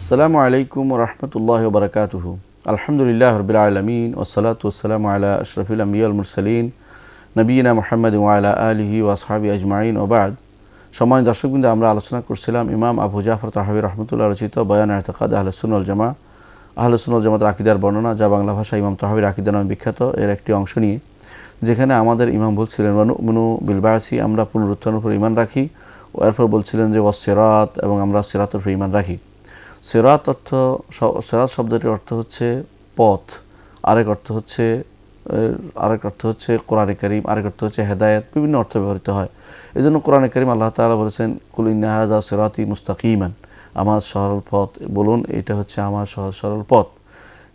আসসালামু আলাইকুম রহমতুল্লাহ বরকাতুহ। আলহামদুলিল্লাহ রবিল আলমিন ওসলাত ওসালাম আলা আশরফুল আম্বিয়া আল মুরসালিন নবীনা মোহাম্মদ ওয়ালা আলিহি ওয়াসহাবি আজমাইন ওবাদ। সম্মানিত দর্শকবৃন্দ, আমরা আলোচনা করছিলাম ইমাম আবু জাফর তাহাবী রহমতুল্লাহ রচিত বয়ান ইতিকাদ আহলে সুন্নাহ ওয়াল জামাআহ, আহলে সুন্নাহ ওয়াল জামাতের আকীদার বর্ণনা, যা বাংলা ভাষায় ইমাম তাহাবীর আকীদা নামে বিখ্যাত, এর একটি অংশ নিয়ে, যেখানে আমাদের ইমাম বলছিলেন ওয়ানুমিনু বিল বা'সি, আমরা পুনরুত্থানের উপর ঈমান রাখি। এরপর বলছিলেন যে ওয়াস-সিরাত, এবং আমরা সিরাতের উপর ঈমান রাখি। সিরাত শব্দটির অর্থ হচ্ছে পথ, আরেক অর্থ হচ্ছে কোরআনে কারীম, আরেক অর্থ হচ্ছে হেদায়েত, বিভিন্ন অর্থ ব্যবহৃত হয়। এই জন্য কোরআনে কারীম আল্লাহ তাআলা বলেছেন কুল ইন্না হাযা সিরাতি মুস্তাকিমান, আমার সরল পথ, বলুন এটা হচ্ছে আমার সহজ সরল পথ।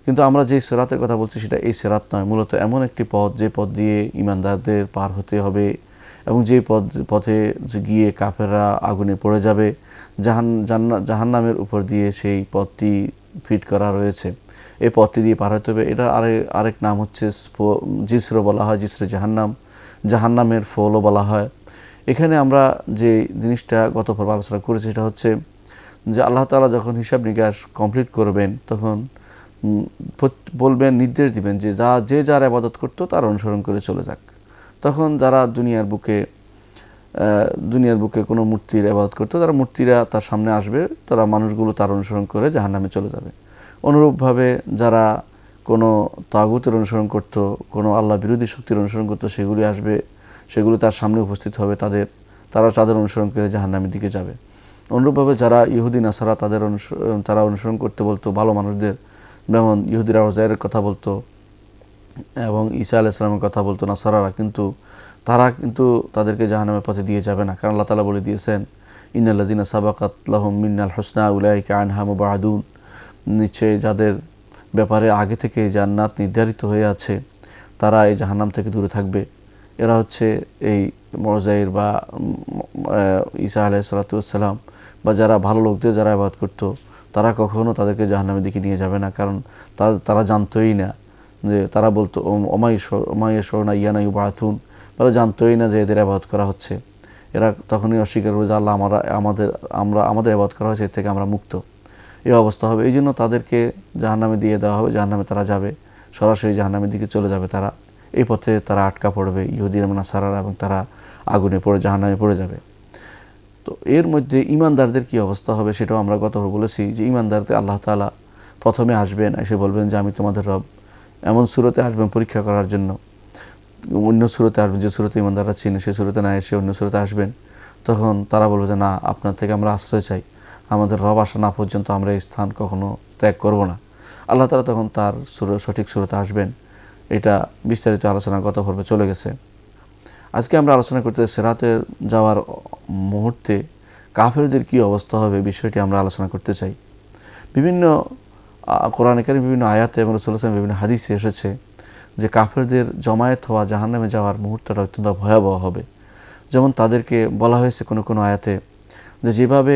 কিন্তু আমরা যে সিরাতের কথা বলছি সেটা এই সিরাত নয়, মূলত এমন একটি পথ যে পথ দিয়ে ঈমানদারদের পার হতে হবে, এবং যে পথে গিয়ে কাফেররা আগুনে পড়ে যাবে, জাহান্নামের উপর দিয়ে সেই পথটি ফিট করা রয়েছে, এই পথটি দিয়ে পার হতে হবে। এটা আরেক নাম হচ্ছে জিসর বলা হয়, জিসরে জাহান্নাম, জাহান্নামের ফলও বলা হয়। এখানে আমরা যে জিনিসটা গত পর্বে আলোচনা করেছি সেটা হচ্ছে যে আল্লাহ তাআলা যখন হিসাব নিকাশ কমপ্লিট করবেন তখন বলবেন, নির্দেশ দিবেন যে যে যার ইবাদত করতো তার অনুসরণ করে চলে যাক। তখন যারা দুনিয়ার বুকে কোনো মূর্তির ইবাদত করতো, তারা মূর্তিরা তার সামনে আসবে, তারা মানুষগুলো তার অনুসরণ করে জাহান্নামে চলে যাবে। অনুরূপভাবে যারা কোনো তাগুতের অনুসরণ করতো, কোনো আল্লাহ বিরোধী শক্তির অনুসরণ করতো, সেগুলি আসবে, সেগুলি তার সামনে উপস্থিত হবে, তারা তাদের অনুসরণ করে জাহান্নামের দিকে যাবে। অনুরূপভাবে যারা ইহুদি নাসারা তারা অনুসরণ করতে বলতো ভালো মানুষদের, যেমন ইহুদিরা উযাইরের কথা বলতো এবং ঈসা আলাইহিস সালামের কথা বলতো নাসারারা, তারা কিন্তু তাদেরকে জাহান্নামের পথে দিয়ে যাবে না, কারণ আল্লাহ তাআলা বলে দিয়েছেন ইন্নাল্লাযীনা সাবাকাত লাহুম মিন্নাল হুসনা উলাইকা আনহা মুবআদুন, নিশ্চয়ই যাদের ব্যাপারে আগে থেকে জান্নাত নির্ধারিত হয়ে আছে তারা এই জাহান্নাম থেকে দূরে থাকবে। এরা হচ্ছে এই উযাইর বা ঈসা আলাইহিস সালাম বা যারা ভালো লোকদের যারা ইবাদত করতো, তারা কখনো তাদেরকে জাহান্নামের দিকে নিয়ে যাবে না, কারণ তারা জানতোই না যে, তারা বলতো ওমাইয়াশউনা ইয়ানা ইউবাআতুন, তারা জানতোই না যে এদের ইবাদত করা হচ্ছে। এরা তখনই অস্বীকার করবে যে আল্লাহ আমাদের ইবাদত করা হয়েছে, এর থেকে আমরা মুক্ত। এই অবস্থা হবে। এই জন্য তাদেরকে জাহান্নামে দিয়ে দেওয়া হবে, জাহান্নামে তারা যাবে, সরাসরি জাহান্নামের দিকে চলে যাবে। তারা এই পথে তারা আটকা পড়বে, ইহুদি এবং নাসারারা, এবং তারা আগুনে পড়ে জাহান্নামে পড়ে যাবে। তো এর মধ্যে ঈমানদারদের কী অবস্থা হবে সেটাও আমরা গতবার বলেছি যে ঈমানদারদের আল্লাহ তাআলা প্রথমে আসবেন, এসে বলবেন যে আমি তোমাদের রব। এমন সূরতে আসবেন পরীক্ষা করার জন্য, অন্য সূরতে আসবেন, যে সূরতে ঈমানদাররা চিনে সেই সূরতে না এসে অন্য সূরতে আসবেন। তখন তারা বলবে যে না, আপনার থেকে আমরা আশ্রয় চাই, আমাদের রব আসা না পর্যন্ত আমরা এই স্থান কখনো ত্যাগ করব না। আল্লাহ তাআলা তখন তার সঠিক সূরতে আসবেন। এটা বিস্তারিত আলোচনা গত পর্বে চলে গেছে। আজকে আমরা আলোচনা করতে সিরাতে যাওয়ার মুহূর্তে কাফেরদের কী অবস্থা হবে বিষয়টি আমরা আলোচনা করতে চাই। বিভিন্ন কোরআনে কারীম বিভিন্ন আয়াতে এবং রাসূলুল্লাহ সাল্লাল্লাহু আলাইহি ওয়াসাল্লাম বিভিন্ন হাদিসে এসেছে যে কাফেরদের জমায়েত হওয়া জাহান্নামে যাওয়ার মুহূর্তটা অত্যন্ত ভয়াবহ হবে। যেমন তাদেরকে বলা হয়েছে কোনো আয়াতে যে যেভাবে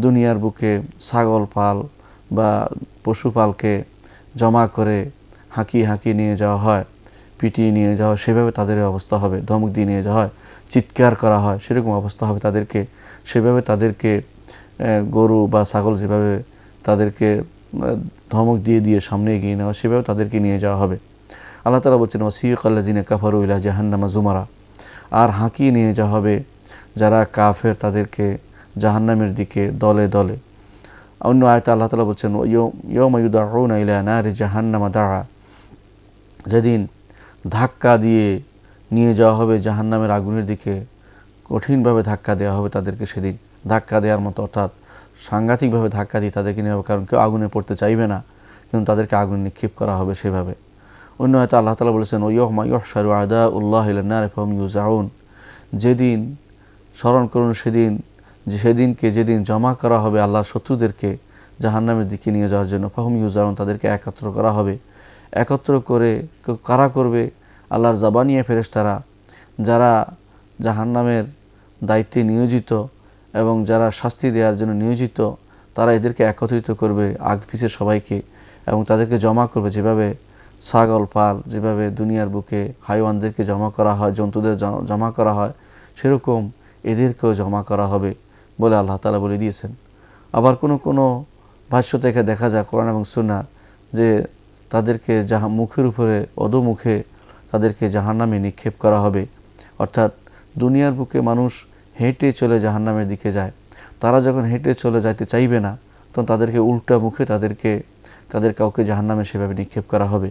দুনিয়ার বুকে ছাগল পাল বা পশুপালকে জমা করে হাঁকিয়ে নিয়ে যাওয়া হয়, পিটিয়ে নিয়ে যাওয়া হয়, সেভাবে তাদের অবস্থা হবে। ধমক দিয়ে নিয়ে যাওয়া হয়, চিৎকার করা হয়, সেরকম অবস্থা হবে তাদেরকে। সেভাবে তাদেরকে গরু বা ছাগল যেভাবে তাদেরকে ধমক দিয়ে সামনে এগিয়ে নেওয়া, সেভাবে তাদেরকে নিয়ে যাওয়া হবে। আল্লাহ তাআলা বলছেন ওয়াসিকাল্লাযীনা কাফারু ইলা জাহান্নামা যুমারা, আর হাঁকিয়ে নিয়ে যাওয়া হবে যারা কাফের তাদেরকে জাহান্নামের দিকে দলে দলে। অন্য আয়াতে আল্লাহ তাআলা বলছেন ইয়াওমা ইউদআউনা ইলা নারি জাহান্নামা দাআ, যেদিন ধাক্কা দিয়ে নিয়ে যাওয়া হবে জাহান্নামের আগুনের দিকে, কঠিনভাবে ধাক্কা দেওয়া হবে তাদেরকে। সেদিন ধাক্কা দেওয়ার মতো, অর্থাৎ সাংঘাতিকভাবে ধাক্কা দিয়ে তাদেরকে নেওয়া হবে, কারণ কেউ আগুনে পড়তে চাইবে না, কিন্তু তাদেরকে আগুন নিক্ষেপ করা হবে সেভাবে। অন্য হয়তো আল্লাহ তাআলা বলেছেন ওয়াইয়াউমা ইউহশারু আ'দাউল্লাহি ইলান নারি ফাহুম ইউজাউন, যেদিন স্মরণ করুন সেদিনকে যেদিন জমা করা হবে আল্লাহর শত্রুদেরকে জাহান্নামের দিকে নিয়ে যাওয়ার জন্য। ফাহুম ইউজাউন, তাদেরকে একত্র করা হবে। একত্র করে কারা করবে? আল্লাহর জাবানিয়া ফেরেশতারা, যারা জাহান্নামের দায়িত্বে নিয়োজিত এবং যারা শাস্তি দেওয়ার জন্য নিয়োজিত, তারা এদেরকে একত্রিত করবে আগ পিছে সবাইকে, এবং তাদেরকে জমা করবে যেভাবে ছাগল পাল, যেভাবে দুনিয়ার বুকে হাইওয়ানদেরকে জমা করা হয়, জন্তুদের জমা করা হয়, সেরকম এদেরকেও জমা করা হবে বলে আল্লাহ তাআলা বলে দিয়েছেন। আবার কোনো ভাষ্য থেকে দেখা যায় কোরআন এবং সুন্নাহ যে তাদেরকে মুখের উপরে অধোমুখে তাদেরকে জাহান্নামে নিক্ষেপ করা হবে। অর্থাৎ দুনিয়ার বুকে মানুষ হেঁটে চলে জাহান্নামের দিকে যায়, তারা যখন হেঁটে চলে যাইতে চাইবে না তখন তাদেরকে উল্টা মুখে তাদের কাউকে জাহান্নামে সেভাবে নিক্ষেপ করা হবে।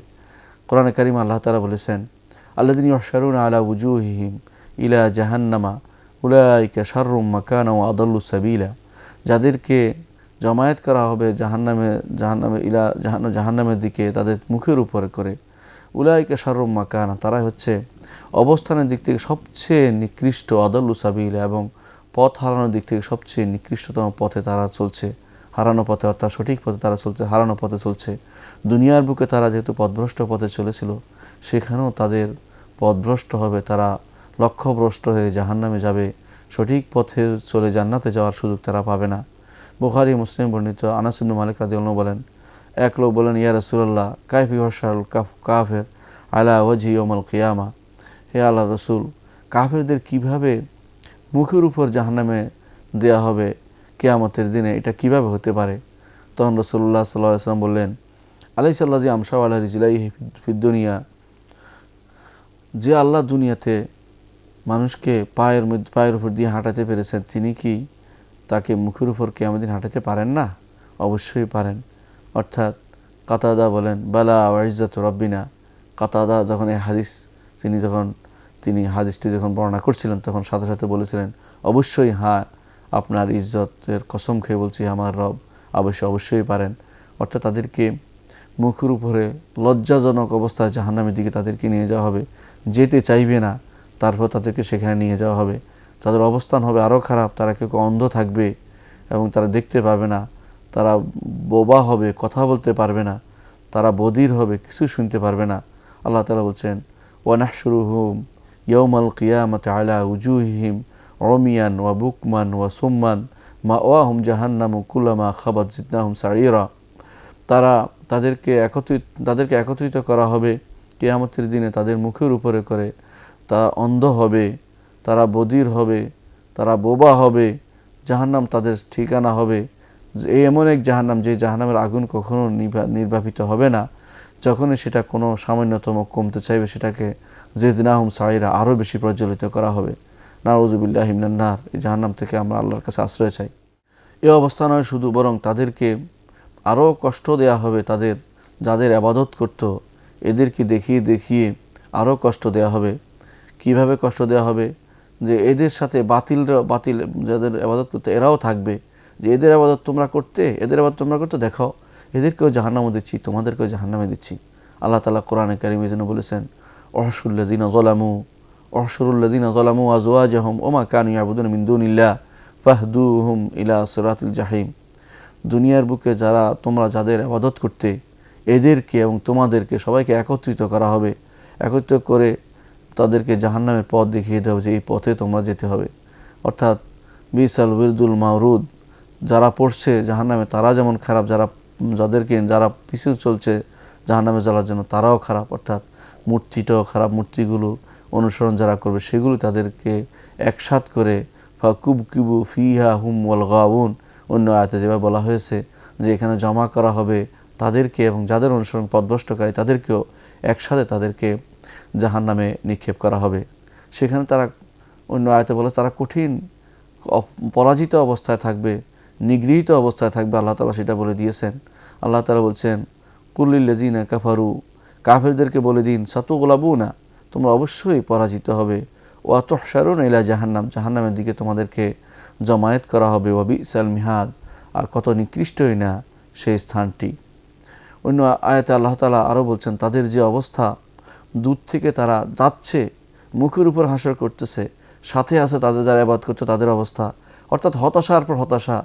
কোরআনে কারিমে আল্লাহ তাআলা বলেছেন, আল্লাযীনা ইউহশারুনা আলা উজুহিহিম ইলা জাহান্নামা উলাইকা শাররুম মাকানা ওয়া আদাল্লু সাবিলা। যাদেরকে জমায়েত করা হবে জাহান্নামের দিকে তাদের মুখের উপরে করে, উলাইকা শাররুম মাকানা, তারা হচ্ছে অবস্থানের দিক থেকে সবচেয়ে নিকৃষ্ট, আদাল্লু সাবিলা, এবং পথ হারানোর দিক থেকে সবচেয়ে নিকৃষ্টতম পথে তারা চলছে, হারানো পথে, অর্থাৎ সঠিক পথে তারা চলছে, হারানো পথে চলছে। দুনিয়ার বুকে তারা যেহেতু পথভ্রষ্ট পথে চলেছিল, সেখানেও তাদের পথভ্রষ্ট হবে, তারা লক্ষ্যভ্রষ্ট হয়ে জাহান্নামে যাবে, সঠিক পথে চলে জান্নাতে যাওয়ার সুযোগ তারা পাবে না। বুখারী মুসলিম বর্ণিত আনাস ইবনে মালিক রাদিয়াল্লাহু বলেন, এক লোক বলেন, ইয়া রাসূলুল্লাহ কাইফা ইউহশারুল কাফির আলা ওয়াজহি ইয়াউমাল কিয়ামা, হে আল্লাহর রাসূল, কাফেরদের কিভাবে মুখের উপর জাহান্নামে দেয়া হবে কিয়ামতের দিনে, এটা কিভাবে হতে পারে? তখন রাসূলুল্লাহ সাল্লাল্লাহু আলাইহি ওয়াসাল্লাম বললেন, আলাইসাল্লাযী আমশা আলা রিজলাইহি ফিদ দুনিয়া, যে আল্লাহ দুনিয়াতে মানুষকে পায়ের উপর দিয়ে হাঁটাতে পেরেছেন, তিনি কি তাকে মুখের উপর কিয়ামতের দিন হাঁটাতে পারেন না? অবশ্যই পারেন। অর্থাৎ কাতাদা বলেন, বালা ওয়া ইজ্জাতু রাব্বিনা, কাতাদা যখন এই তিনি হাদিসটি যখন বর্ণনা করছিলেন তখন সাথে সাথে বলেছিলেন, অবশ্যই হ্যাঁ, আপনার ইজ্জতের কসম খেয়ে বলছি, আমার রব অবশ্যই পারেন। অর্থাৎ তাদেরকে মুখের উপরে লজ্জাজনক অবস্থায় জাহান্নামের দিকে তাদেরকে নিয়ে যাওয়া হবে, যেতে চাইবে না, তারপর তাদেরকে সেখানে নিয়ে যাওয়া হবে। তাদের অবস্থান হবে আরও খারাপ, তারা কেউ অন্ধ থাকবে এবং তারা দেখতে পাবে না, তারা বোবা হবে, কথা বলতে পারবে না, তারা বধির হবে, কিছু শুনতে পারবে না। আল্লাহ তাআলা বলছেন, ওয়া নাহশুরুহুম ইয়াউমাল কিয়ামাতি আলা উজুহিহিম উমিয়ান ওয়া বুকমান ওয়া সুম্মান মাওয়াহুম জাহান্নামু কুল্লামা খাবাত জিদনাহুম সাঈরা। তাদেরকে একত্রিত করা হবে কিয়ামতের দিনে তাদের মুখের উপরে করে, তারা অন্ধ হবে, তারা বধির হবে, তারা বোবা হবে, জাহান্নাম তাদের ঠিকানা হবে। এমন এক জাহান্নাম, যে জাহান্নামের আগুন কখনো নির্বাপিত হবে না, যখনই সেটা কোনো সামান্যতম কমতে চাইবে সেটাকে জিদনাহুম সাঈরা, আরও বেশি প্রজ্বলিত করা হবে। নাউযুবিল্লাহি মিনান নার, এই জাহান্নাম থেকে আমরা আল্লাহর কাছে আশ্রয় চাই। এই অবস্থা নয় শুধু, বরং তাদেরকে আরও কষ্ট দেয়া হবে, যাদের ইবাদত করত এদেরকে দেখিয়ে আরও কষ্ট দেয়া হবে। কিভাবে কষ্ট দেয়া হবে? যে এদের সাথে বাতিল যাদের ইবাদত করতে এরাও থাকবে, যে এদের ইবাদত তোমরা করতে, দেখাও, এদেরকেও জাহান্নামে দিচ্ছি, তোমাদেরকেও জাহান্নামে দিচ্ছি। আল্লাহ তাআলা কোরআনে কারীমে যেন বলেছেন, উহশুরুল্লাযীনা যালামু আজওয়াজাহুম ওয়া মা কানু ইয়াবুদুনা মিন দুনিল্লাহ ফাহদুহুম ইলা সিরাতিল জাহিম। দুনিয়ার বুকে তোমরা যাদের ইবাদত করতে, এদেরকে এবং তোমাদেরকে সবাইকে একত্রিত করা হবে, একত্রিত করে তাদেরকে জাহান্নামের পথ দেখিয়ে দেওয়া হবে, যে এই পথে তোমরা যেতে হবে। অর্থাৎ বিসাল উইরদুল মাওরুদ, যারা পড়ছে জাহান্নামে তারা যেমন খারাপ, যারা পিছু চলছে জাহান্নামে যাওয়ার জন্য তারাও খারাপ। অর্থাৎ মূর্তিটাও খারাপ, মূর্তিগুলো অনুসরণ যারা করবে সেগুলো তাদেরকে একসাথ করে ফাকুবকিবু ফিহা হুম ওয়াল গাউন, অন্য আয়াতে যেভাবে বলা হয়েছে যে এখানে জমা করা হবে তাদেরকে এবং যাদের অনুসরণ পথভ্রষ্টকারী তাদেরকেও একসাথে তাদেরকে জাহান্নামে নিক্ষেপ করা হবে। সেখানে তারা, অন্য আয়াতে বলে, তারা কঠিন পরাজিত অবস্থায় থাকবে, নিগৃহীত অবস্থায় থাকবে। আল্লাহ তাআলা সেটা বলে দিয়েছেন। আল্লাহ তাআলা বলছেন, কুল্লিল লাযিনা কাফারু, কাফেরদেরকে বলে দিন, সাতুগলাবুনা, তোমরা অবশ্যই পরাজিত হবে, ওয়া তুহশারুনা ইলা জাহান্নাম, জাহান্নামের দিকে তোমাদেরকে জমায়েত করা হবে, ওয়া বিসাল মিহাদ, আর কত নিকৃষ্টই না সেই স্থানটি। অন্য আয়াতে আল্লাহ তাআলা আরও বলছেন, তাদের যে অবস্থা, দূর থেকে তারা যাচ্ছে, মুখের উপর হাসর করতেছে, সাথে আছে তাদের যারা ইবাদত করছে তাদের অবস্থা। অর্থাৎ হতাশার পর হতাশা,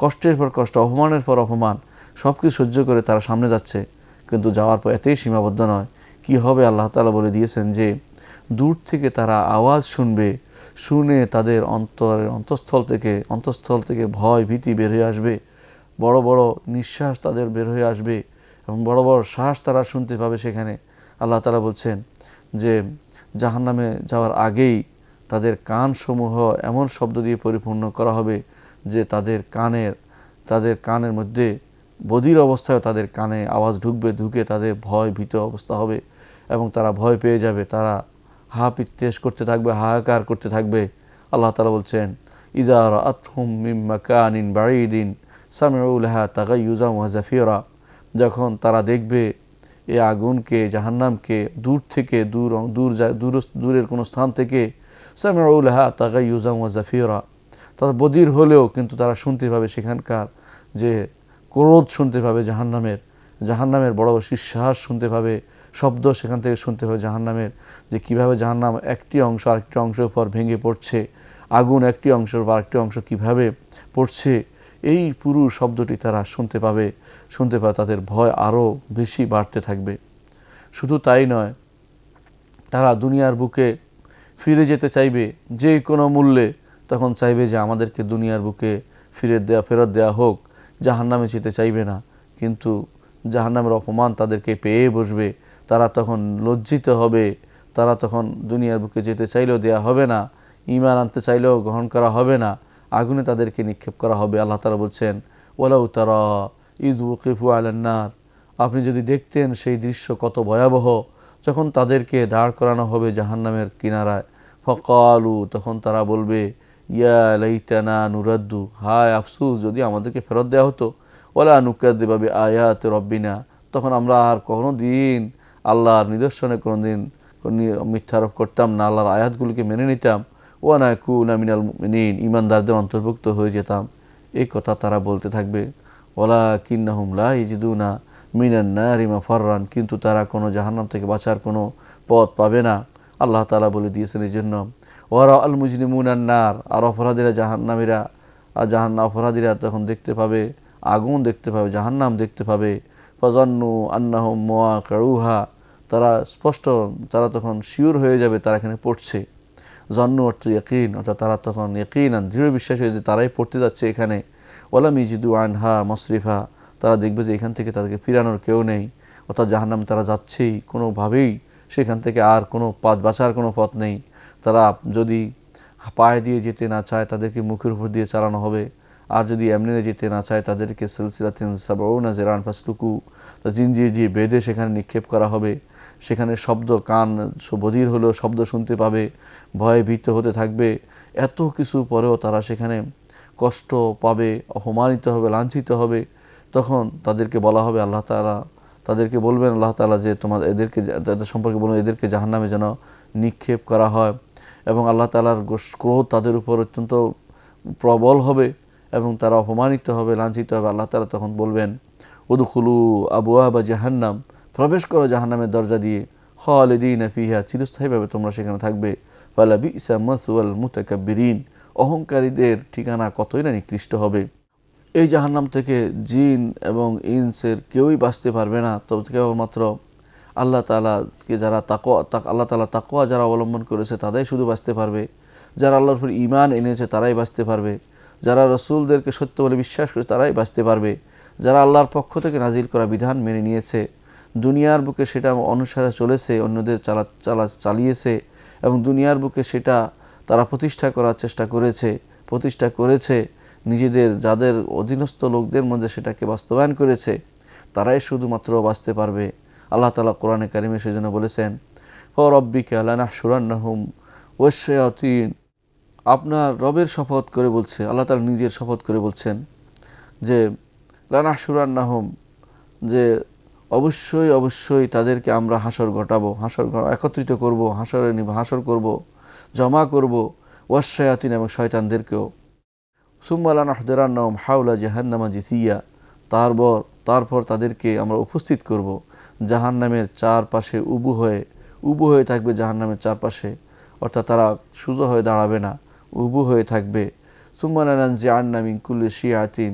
কষ্টের পর কষ্ট, অপমানের পর অপমান, সব কিছু সহ্য করে তারা সামনে যাচ্ছে। কিন্তু যাওয়ার পর এতেই সীমাবদ্ধ নয়, কি হবে? আল্লাহ তাআলা বলে দিয়েছেন যে দূর থেকে তারা আওয়াজ শুনে তাদের অন্তঃস্থল থেকে ভয় ভীতি বের হয়ে আসবে, বড় বড় নিঃশ্বাস তাদের বের হয়ে আসবে এবং বড় বড় শ্বাস তারা শুনতে পাবে। সেখানে আল্লাহ তাআলা বলছেন যে জাহান্নামে যাওয়ার আগেই তাদের কানসমূহ এমন শব্দ দিয়ে পরিপূর্ণ করা হবে যে তাদের কানের মধ্যে বধির অবস্থায় তাদের কানে আওয়াজ ঢুকবে, ঢুকে তাদের ভয় ভীত অবস্থা হবে এবং তারা ভয় পেয়ে যাবে, তারা হা পিত্তেশ করতে থাকবে, হাহাকার করতে থাকবে। আল্লাহ তাআলা বলছেন ইযা রাআতহুম মিন মাকানিন বাঈদিন সামিউ লাহা তাগায়্যুজান ওয়া জাফিরা, যখন তারা দেখবে এই আগুনকে, জাহান্নামকে দূর থেকে, দূরের কোনো স্থান থেকে, সামিউ লাহা তাগায়্যুজান ওয়া জাফিরা, তারা বধির হলেও কিন্তু তারা শুনতে পাবে সেখানকার যে ক্রোধ শুনতে পাবে, জাহান্নামের বড় শীর্ষাস শুনতে পাবে, শব্দ সেখান থেকে শুনতে পাবে জাহান্নামের, যে কীভাবে জাহান্নাম একটি অংশ আরেকটি অংশের উপর ভেঙে পড়ছে, আগুন একটি অংশের উপর আরেকটি অংশ কীভাবে পড়ছে, এই পুরো শব্দটি তারা শুনতে পাবে। তাদের ভয় আরও বেশি বাড়তে থাকবে। শুধু তাই নয়, তারা দুনিয়ার বুকে ফিরে যেতে চাইবে যে কোনো মূল্যে, তখন চাইবে যে আমাদেরকে দুনিয়ার বুকে ফেরত দেওয়া হোক, জাহান্নামে যেতে চাইবে না। কিন্তু জাহান্নামের অপমান তাদেরকে পেয়ে বসবে, তারা তখন লজ্জিত হবে, তারা তখন দুনিয়ার বুকে যেতে চাইলেও দেয়া হবে না, ঈমান আনতে চাইলেও গ্রহণ করা হবে না, আগুনে তাদেরকে নিক্ষেপ করা হবে। আল্লাহ তাআলা বলছেন ওয়ালাউ তারা ইয ওয়ুকিফু আলান নার, আপনি যদি দেখতেন সেই দৃশ্য কত ভয়াবহ, যখন তাদেরকে দাঁড় করানো হবে জাহান্নামের কিনারায়, ফাকালু, তখন তারা বলবে ইয়া লাইতানা নুরাদ্দু, হায় আফসোস যদি আমাদেরকে ফেরত দেওয়া হতো, ওয়ালা নুকাদ্দিবা বিআয়াতি রাব্বিনা, তখন আমরা আর কোনো দিন আল্লাহর নিদর্শনে কোনো দিন মিথ্যারোপ করতাম না, আল্লাহর আয়াতগুলিকে মেনে নিতাম, ওয়া নাকুনা মিনাল মুমিনিন, ঈমানদারদের অন্তর্ভুক্ত হয়ে যেতাম। এই কথা তারা বলতে থাকবে। ওয়ালাকিন্নাহুম লা ইয়াজিদুনা মিনান নারি মাফাররান, কিন্তু তারা কোনো জাহান্নাম থেকে বাঁচার কোনো পথ পাবে না। আল্লাহ তাআলা বলে দিয়েছেন এই জন্য ওয়ারা আল মুজরিমুনান নার, আর অপরাধীরা তখন দেখতে পাবে আগুন, দেখতে পাবে জাহান্নাম, দেখতে পাবে ফাজান্নু আন্নাহুম মুওয়াকিউহা, তারা তখন শিওর হয়ে যাবে তারা এখানে পড়ছে। জন্নু অর্থ ইয়াকিন, অর্থাৎ তারা তখন ইয়াকিনান দৃঢ় বিশ্বাস হয়ে যে তারাই পড়তে যাচ্ছে এখানে। ওয়ালাম ইয়াজিদু আনহা মাসরিফা, তারা দেখবে যে এখান থেকে তাদেরকে ফিরানোর কেউ নেই, অর্থাৎ জাহান্নামে তারা যাচ্ছেই, কোনোভাবেই সেখান থেকে আর কোনো বাঁচার কোনো পথ নেই। তারা যদি পায়ে দিয়ে যেতে না চায় তাদেরকে মুখের উপর দিয়ে চালানো হবে, আর যদি এমনি যেতে না চায় তাদেরকে সিলসিলাতিন সাবউনা যিরান ফাসলুকু, জিনজির দিয়ে বেঁধে সেখানে নিক্ষেপ করা হবে। সেখানে শব্দ, কান বধির হলেও শব্দ শুনতে পাবে, ভয়ে ভীত হতে থাকবে। এত কিছু পরেও তারা সেখানে কষ্ট পাবে, অপমানিত হবে, লাঞ্ছিত হবে। তখন তাদেরকে বলা হবে, আল্লাহ তাআলা তাদেরকে বলবেন আল্লাহ তাআলা যে এদের সম্পর্কে বলুন এদেরকে জাহান্নামে যেন নিক্ষেপ করা হয়, এবং আল্লাহ তাআলার ক্রোধ তাদের উপর অত্যন্ত প্রবল হবে এবং তারা অপমানিত হবে, লাঞ্ছিত হবে। আল্লাহ তাআলা তখন বলবেন উদখুলু আবওয়াবা জাহান্নাম, প্রবেশ করো জাহান্নামের দরজা দিয়ে, খালিদিনা ফিহা, চিরস্থায়ীভাবে তোমরা সেখানে থাকবে। ফালা বিসা মাসওয়াল মুতাকাব্বিরিন, অহংকারীদের ঠিকানা কতই না নিকৃষ্ট হবে। এই জাহান্নাম থেকে জিন এবং ইনসের কেউই বাঁচতে পারবে না, তবে কেবলমাত্র আল্লাহ তাআলাকে যারা আল্লাহ তাআলা তাকওয়া যারা অবলম্বন করেছে তারাই শুধু বাঁচতে পারবে, যারা আল্লাহর উপর ঈমান এনেছে তারাই বাঁচতে পারবে, যারা রাসূলদেরকে সত্য বলে বিশ্বাস করেছে তারাই বাঁচতে পারবে, যারা আল্লাহর পক্ষ থেকে নাজিল করা বিধান মেনে নিয়েছে, দুনিয়ার বুকে সেটা অনুসারে চলেছে, অন্যদের চালিয়েছে এবং দুনিয়ার বুকে সেটা তারা প্রতিষ্ঠা করার চেষ্টা করেছে, নিজেদের যাদের অধীনস্থ লোকদের মধ্যে সেটাকে বাস্তবায়ন করেছে, তারাই শুধুমাত্র বাঁচতে পারবে। আল্লাহ তাআলা কোরআনে কারিমে সেজন্য বলেছেন ফারাব্বিকা লানাহশুরান্নাহুম ওয়াশ-শায়াতিন, আপনার রবের শপথ করে বলছে, আল্লাহ তাআলা নিজের শপথ করে বলছেন যে লানাহশুরান্নাহুম, যে অবশ্যই তাদেরকে আমরা একত্রিত করব, হাসর করব, জমা করব, ওয়াশ-শায়াতিন, এবং শয়তানদেরকেও। সুম্মা লানাহদিরান্নাহুম হাওলা জাহান্নামা জিসিয়া, তারপর তাদেরকে আমরা উপস্থিত করব জাহান্নামের চারপাশে, উবু হয়ে থাকবে জাহান্নামের চারপাশে, অর্থাৎ তারা সোজা হয়ে দাঁড়াবে না, উবু হয়ে থাকবে। সুম্মা লানানজিআন্না মিন কুল্লি শিয়াতিন,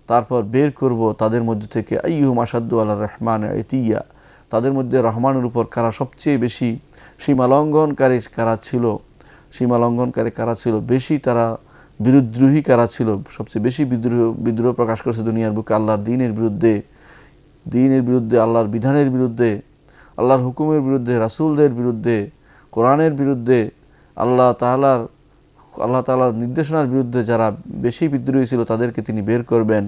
তারপর বের করব তাদের মধ্যে থেকে আইয়ুহুম আশাদ্দু আলার রহমান ইতিয়া, তাদের মধ্যে রহমানের উপর কারা সবচেয়ে বেশি সীমালঙ্ঘনকারী কারা ছিল, বেশি তারা বিদ্রোহী কারা ছিল, সবচেয়ে বেশি বিদ্রোহ প্রকাশ করেছে দুনিয়ার বুকে আল্লাহর দিনের বিরুদ্ধে, আল্লাহর বিধানের বিরুদ্ধে, আল্লাহর হুকুমের বিরুদ্ধে, রাসূলদের বিরুদ্ধে, কোরআনের বিরুদ্ধে, আল্লাহ তাআলার নির্দেশনার বিরুদ্ধে যারা বেশি বিদ্রোহী ছিল তাদেরকে তিনি বের করবেন।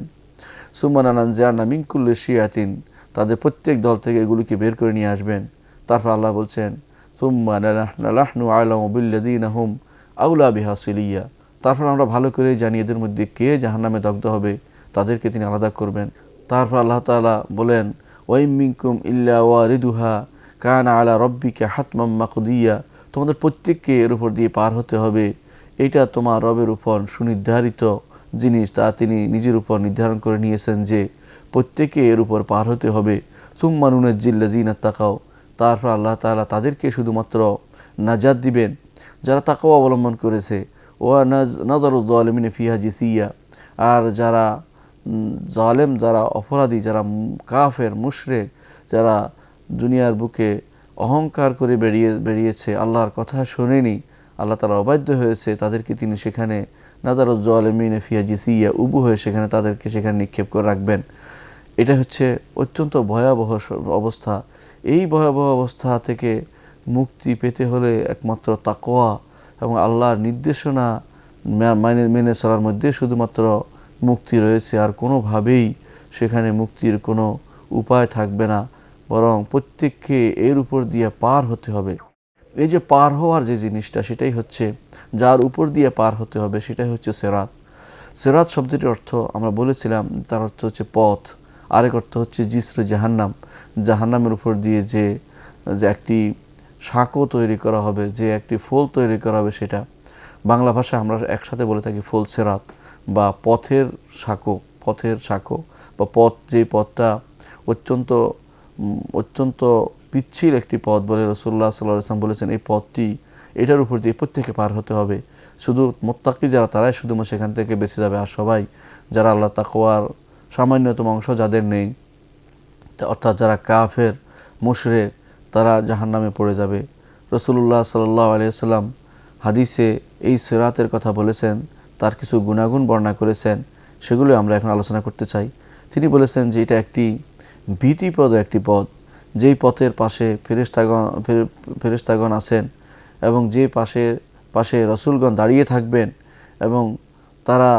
সুম্মা নানজিআন্না মিন কুল্লি শিয়াতিন, তাদের প্রত্যেক দল থেকে এগুলিকে বের করে নিয়ে আসবেন। তারপর আল্লাহ বলছেন সুম্মা নাহনু আ'লামু বিল্লাযীনা হুম আউলা বিহা সিলিয়া, তারপর আমরা ভালো করে জানি এদের মধ্যে কে জাহান্নামে দগ্ধ হবে, তাদেরকে তিনি আলাদা করবেন। তারপর আল্লাহ তাআলা বলেন ওয়াইম মিনকুম ইল্লা ওয়ারিদুহা কানা আলা রব্বিকা হাতমাম মাকদিয়া, তোমাদের প্রত্যেককে এর উপর দিয়ে পার হতে হবে, এটা তোমার রবের উপর সুনির্ধারিত জিনিস, তা তিনি নিজের উপর নির্ধারণ করে নিয়েছেন যে প্রত্যেকে এর উপর পার হতে হবে। সুম্মা নুনাজ্জিল্লাযীনা তাকাও, তারপর আল্লাহ তাআলা তাদেরকে শুধুমাত্র নাজাত দিবেন যারা তাকওয়া অবলম্বন করেছে। ওয়া নাযারু যালিমিনা ফিহা জিসিয়া, আর যারা জালেম, যারা অপরাধী, যারা কাফের মুশরিক, যারা দুনিয়ার বুকে অহংকার করে বেরিয়েছে, আল্লাহর কথা শোনেনি, আল্লাহ তাআলা অবাধ্য হয়েছে, তাদেরকে তিনি সেখানে নাযারু যালিমিনা ফিহা জিসিয়া উবু হয়ে সেখানে তাদেরকে সেখানে নিক্ষেপ করে রাখবেন। এটা হচ্ছে অত্যন্ত ভয়াবহ অবস্থা। এই ভয়াবহ অবস্থা থেকে মুক্তি পেতে হলে একমাত্র তাকওয়া এবং আল্লাহর নির্দেশনা মেনে চলার মধ্যে শুধুমাত্র মুক্তি রয়েছে, আর কোনোভাবেই সেখানে মুক্তির কোনো উপায় থাকবে না, বরং প্রত্যেককে এর উপর দিয়ে পার হতে হবে। এই যে পার হওয়ার যে জিনিসটা, সেটাই হচ্ছে যার উপর দিয়ে পার হতে হবে, সেটাই হচ্ছে সিরাত। সিরাত শব্দটির অর্থ আমরা বলেছিলাম, তার অর্থ হচ্ছে পথ, আরেক অর্থ হচ্ছে জিসর জাহান্নাম, জাহান্নামের উপর দিয়ে যে একটি সাঁকো তৈরি করা হবে, যে একটি ফোল তৈরি করা হবে, সেটা বাংলা ভাষায় আমরা একসাথে বলে থাকি ফুল সিরাত বা পথের সাঁকো বা পথ, যেই পথটা অত্যন্ত পিচ্ছিল একটি পথ বলে রাসূলুল্লাহ সাল্লাল্লাহু আলাইহি ওয়াসাল্লাম বলেছেন, এই পথটি, এটার উপর দিয়ে প্রত্যেকে পার হতে হবে। শুধু মুত্তাকি যারা, তারাই শুধুমাত্র সেখান থেকে বেঁচে যাবে, আর সবাই যারা আল্লাহ তাকওয়ার সামান্যতম অংশ যাদের নেই, অর্থাৎ যারা কাফের মুশরিক, তারা জাহান্নামে পড়ে যাবে। রাসূলুল্লাহ সাল্লাল্লাহু আলাইহি ওয়াসাল্লাম হাদিসে এই সিরাতের কথা বলেছেন, তার কিছু গুণাগুণ বর্ণনা করেছেন, সেগুলো আমরা এখন আলোচনা করতে চাই। তিনি বলেছেন যে এটা একটি ভীতিপ্রদ একটি পথ, যেই পথের পাশে ফেরেশতাগণ আছেন এবং যে পাশে রসুলগণ দাঁড়িয়ে থাকবেন এবং তারা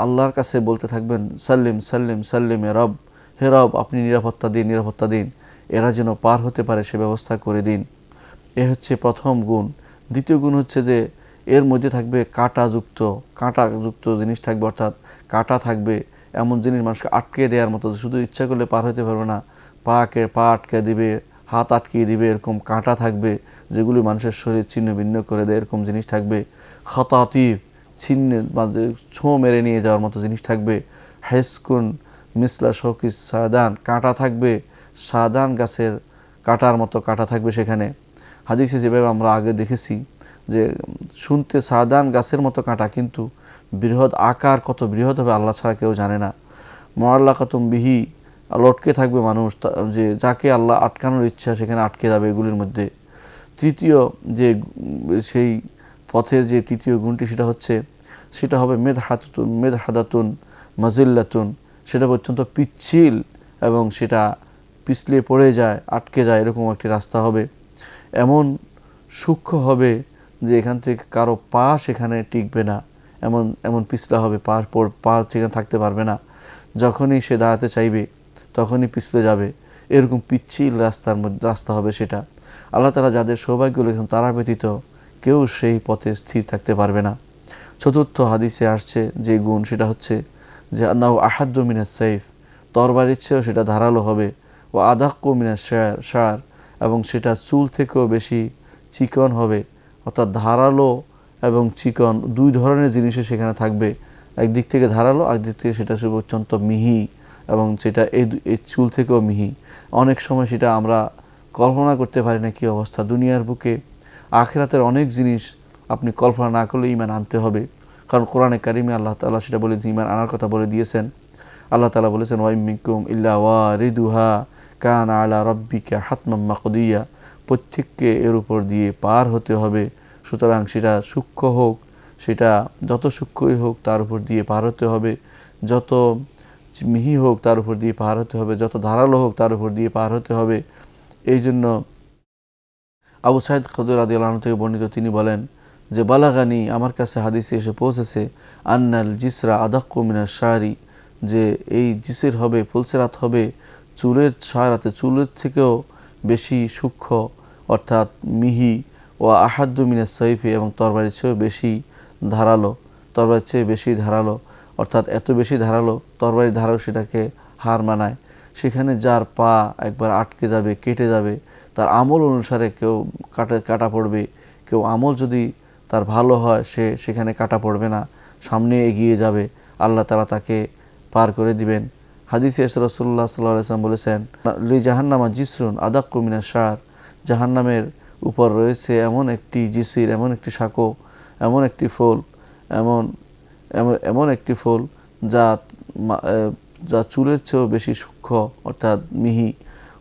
আল্লাহর কাছে বলতে থাকবেন সাল্লিম সাল্লিম সাল্লিম এ রব, হে রব আপনি নিরাপত্তা দিন, এরা যেন পার হতে পারে সে ব্যবস্থা করে দিন। এ হচ্ছে প্রথম গুণ। দ্বিতীয় গুণ হচ্ছে যে এর মধ্যে থাকবে কাঁটাযুক্ত জিনিস থাকবে, অর্থাৎ কাঁটা থাকবে, এমন জিনিস মানুষকে আটকে দেওয়ার মতো, শুধু ইচ্ছা করলে পার হতে পারবে না, পা আটকে দিবে, হাত আটকিয়ে দিবে, এরকম কাঁটা থাকবে যেগুলি মানুষের শরীর ছিন্ন ভিন্ন করে দেয়, এরকম জিনিস থাকবে। খতাতিফ, ছোঁ মেরে নিয়ে যাওয়ার মতো জিনিস থাকবে। হেসকুন মিসলা শৌকিস সাদান, কাঁটা থাকবে, সাদান গাছের কাঁটার মতো কাঁটা থাকবে সেখানে। হাদিসে যেভাবে আমরা আগে দেখেছি যে শুনতে সাদান গাছের মতো কাঁটা, কিন্তু বৃহৎ আকার কত বৃহৎ হবে আল্লাহ ছাড়া কেউ জানে না। মুআল্লাকাতুম বিহি, লটকে থাকবে মানুষ, যে যাকে আল্লাহ আটকানোর ইচ্ছা সেখানে আটকে যাবে এগুলির মধ্যে। তৃতীয় যে সেই পথের যে তৃতীয় গুণটি, সেটা হবে মেদহাদাতুন মাজিল্লাতুন, সেটা অত্যন্ত পিচ্ছিল এবং সেটা পিছলে পড়ে যায়, আটকে যায়, এরকম একটি রাস্তা হবে। এমন সূক্ষ্ম হবে যে এখান থেকে কারো পা সেখানে টিকবে না, এমন পিছলা হবে, পা সেখানে থাকতে পারবে না, যখনই সে দাঁড়াতে চাইবে তখনই পিছলে যাবে, এরকম পিচ্ছিল রাস্তা হবে সেটা। আল্লাহ তাআলা যাদের সৌভাগ্য লিখেছেন তারা ব্যতীত কেউ সেই পথে স্থির থাকতে পারবে না। চতুর্থ হাদিসে আসছে যে গুণ, সেটা হচ্ছে যে আন্নাহু আহাদ্দু মিনাস সাইফ, তরবারির চেয়েও সেটা ধারালো হবে। ও আদাক্কু মিনাস শার, এবং সেটা চুল থেকেও বেশি চিকন হবে, অর্থাৎ ধারালো এবং চিকন দুই ধরনের জিনিসই সেখানে থাকবে। একদিক থেকে ধারালো, একদিক থেকে সেটা অত্যন্ত মিহি, এবং সেটা এই চুল থেকেও মিহি। অনেক সময় সেটা আমরা কল্পনা করতে পারি না কী অবস্থা। দুনিয়ার বুকে আখিরাতের অনেক জিনিস আপনি কল্পনা না করলে ঈমান আনতে হবে, কারণ কোরআনে কারিমে আল্লাহ তাআলা সেটা বলে ঈমান আনার কথা বলে দিয়েছেন। আল্লাহ তাআলা বলেছেন ওয়া মিনকুম ইল্লা ওয়ারিদুহা কানা আলা রাব্বিকা হাতমাম মাকদিয়া, প্রত্যেককে এর উপর দিয়ে পার হতে হবে। সুতরাং সেটা সূক্ষ্ম হোক, সেটা যত সূক্ষ্মই হোক তার উপর দিয়ে পার হতে হবে, যত মিহি হোক তার উপর দিয়ে পার হতে হবে, যত ধারালো হোক তার উপর দিয়ে পার হতে হবে। এই জন্য আবু সাঈদ খুদরি রাদিয়াল্লাহু আনহু থেকে বর্ণিত, তিনি বলেন যে বালাগানি, আমার কাছে হাদিসে এসে পৌঁছেছে, আন্নাল জিসরা আদাক্কু মিনাশ শারি, যে এই জিসির হবে, ফুলসেরাত হবে চুলের সারাতে, চুলের থেকেও বেশি সূক্ষ্ম, অর্থাৎ মিহি, ও আহাদ্দু মিনাস সাইফি, এবং তরবারির চেয়েও বেশি ধারালো, তরবারির চেয়ে বেশি ধারালো, অর্থাৎ এত বেশি ধারালো, তরবারির ধারালো সেটাকে হার মানায়। সেখানে যার পা একবার আটকে যাবে, কেটে যাবে, তার আমল অনুসারে কেউ কাটা পড়বে, কেউ আমল যদি তার ভালো হয় সে সেখানে কাটা পড়বে না, সামনে এগিয়ে যাবে, আল্লাহ তাআলা তাকে পার করে দিবেন। হাদিসে রাসূলুল্লাহ সাল্লাল্লাহু আলাইহি ওয়াসাল্লাম বলেছেন, লি জাহান্নামা জিসরুন আদাক্কু মিনাশ শার, জাহান্নামের উপর রয়েছে এমন একটি জিসির, এমন একটি শাঁকো, এমন একটি ফোল, এমন এমন একটি ফোল যা যা চুলের চেয়েও বেশি সূক্ষ্ম, অর্থাৎ মিহি,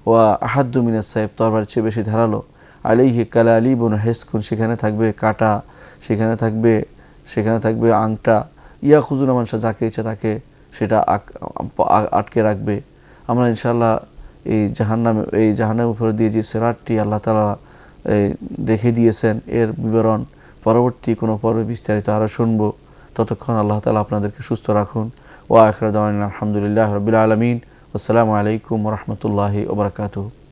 ওয়া আহাদ্দু মিনাস সাইফ, তরবারির চেয়ে বেশি ধারালো, আলাইহি কালালিবুন হেসকুন, সেখানে থাকবে কাঁটা, সেখানে থাকবে আংটা, ইয়াখুজুনা মানশা, যাকে ইচ্ছা তাকে সেটা আটকে রাখবে। আমরা ইনশাআল্লাহ এই জাহান্নামের উপরে দিয়ে যে সিরাতটি আল্লাহ তাআলা রেখে দিয়েছেন, এর বিবরণ পরবর্তী কোনো পর্বে বিস্তারিত আরও শুনব। ততক্ষণ আল্লাহ তাআলা আপনাদেরকে সুস্থ রাখুন। ওয়া আখিরু দাওয়ানা আলহামদুলিল্লাহি রাব্বিল আলামিন। আসসালামু আলাইকুম ওয়া রাহমাতুল্লাহি ওয়া বারাকাতুহু।